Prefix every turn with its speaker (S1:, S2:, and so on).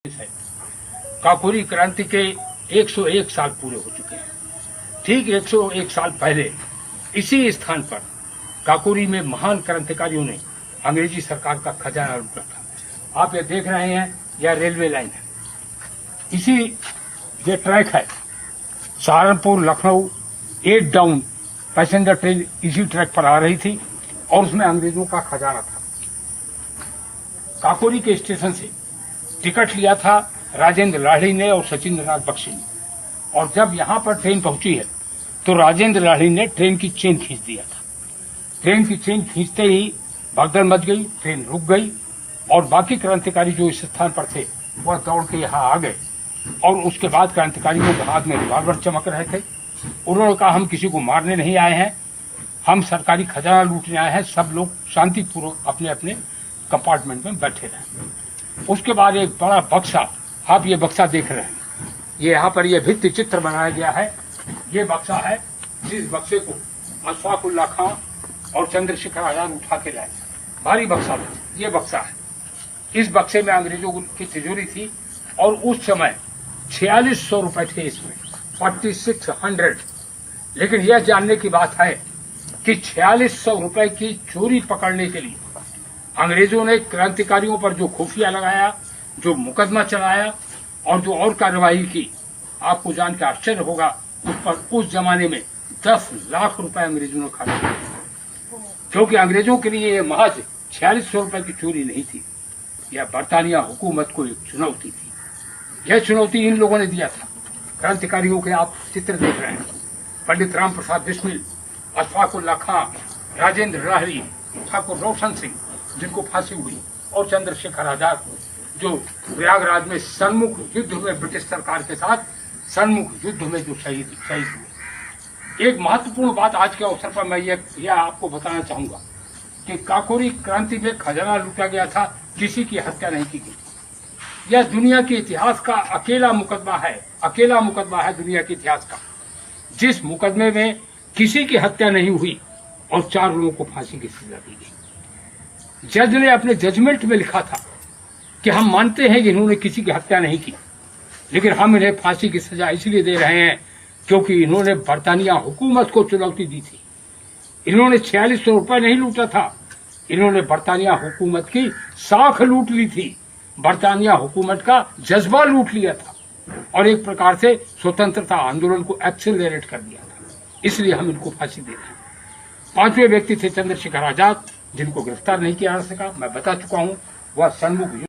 S1: है। काकोरी क्रांति के 101 साल पूरे हो चुके हैं। ठीक 101 साल पहले इसी स्थान पर काकोरी में महान क्रांतिकारियों ने अंग्रेजी सरकार का खजाना लूटा था। आप ये देख रहे हैं, यह रेलवे लाइन है। इसी ये ट्रैक है, Saharanpur Lucknow 8 down passenger train इसी ट्रैक पर आ रही थी और उसमें अंग्रेजों का खजाना था। काकोरी के स्टेशन से टिकट लिया था राजेंद्र लाहिड़ी ने और सचिंद्र नाथ बख्शी ने, और जब यहाँ पर ट्रेन पहुंची है तो राजेंद्र लाहिड़ी ने ट्रेन की चेन खींच दिया था। ट्रेन की चेन खींचते ही भगदड़ मच गई, ट्रेन रुक गई और बाकी क्रांतिकारी जो इस स्थान पर थे वह दौड़ के यहाँ आ गए। और उसके बाद क्रांतिकारियों के हाथ में रिवॉल्वर चमक रहे थे। उन्होंने कहा, हम किसी को मारने नहीं आए हैं, हम सरकारी खजाना लूटने आए हैं। सब लोग शांतिपूर्वक अपने अपने कंपार्टमेंट में बैठे रहे। उसके बाद एक बड़ा बक्सा, आप ये बक्सा देख रहे हैं, ये यहाँ पर ये भित्ति चित्र बनाया गया है। ये बक्सा है, जिस बक्से को अशफाक उल्लाह खां और चंद्रशेखर आजाद उठा के लाए। भारी बक्सा था, ये बक्सा है। इस बक्से में अंग्रेजों की तिजोरी थी और उस समय 4600 रुपए थे इसमें, 4600। लेकिन यह जानने की बात है कि 4600 रुपए की चोरी पकड़ने के लिए अंग्रेजों ने क्रांतिकारियों पर जो खुफिया लगाया, जो मुकदमा चलाया और जो और कार्रवाई की, आपको जान के आश्चर्य होगा, उस पर उस जमाने में 10 लाख रुपए अंग्रेजों ने खर्च किए। क्योंकि अंग्रेजों के लिए यह महज 4600 रुपए की चोरी नहीं थी, यह बरतानिया हुकूमत को एक चुनौती थी। यह चुनौती इन लोगों ने दिया था। क्रांतिकारियों के आप चित्र देख रहे हैं, पंडित राम प्रसाद बिस्मिल, अशफाक उल्लाह खां, राजेंद्र लाहिड़ी, ठाकुर रोशन सिंह जिनको फांसी हुई, और चंद्रशेखर आजाद जो प्रयागराज में सन्मुख युद्ध में ब्रिटिश सरकार के साथ सन्मुख युद्ध में जो शहीद हुए। एक महत्वपूर्ण बात आज के अवसर पर मैं यह आपको बताना चाहूंगा कि काकोरी क्रांति में खजाना लूटा गया था, किसी की हत्या नहीं की गई। यह दुनिया के इतिहास का अकेला मुकदमा है दुनिया के इतिहास का, जिस मुकदमे में किसी की हत्या नहीं हुई और 4 लोगों को फांसी की सजा दी गई। जज ने अपने जजमेंट में लिखा था कि हम मानते हैं कि इन्होंने किसी की हत्या नहीं की, लेकिन हम इन्हें फांसी की सजा इसलिए दे रहे हैं क्योंकि इन्होंने बरतानिया हुकूमत को चुनौती दी थी। इन्होंने 4600 रुपए नहीं लूटा था, इन्होंने बरतानिया हुकूमत की साख लूट ली थी, बरतानिया हुकूमत का जज्बा लूट लिया था और एक प्रकार से स्वतंत्रता आंदोलन को एक्सेलरेट कर दिया था। इसलिए हम इनको फांसी दे रहे हैं। 5वें व्यक्ति थे चंद्रशेखर आजाद, जिनको गिरफ्तार नहीं किया जा सका। मैं बता चुका हूं, वह सन्मुख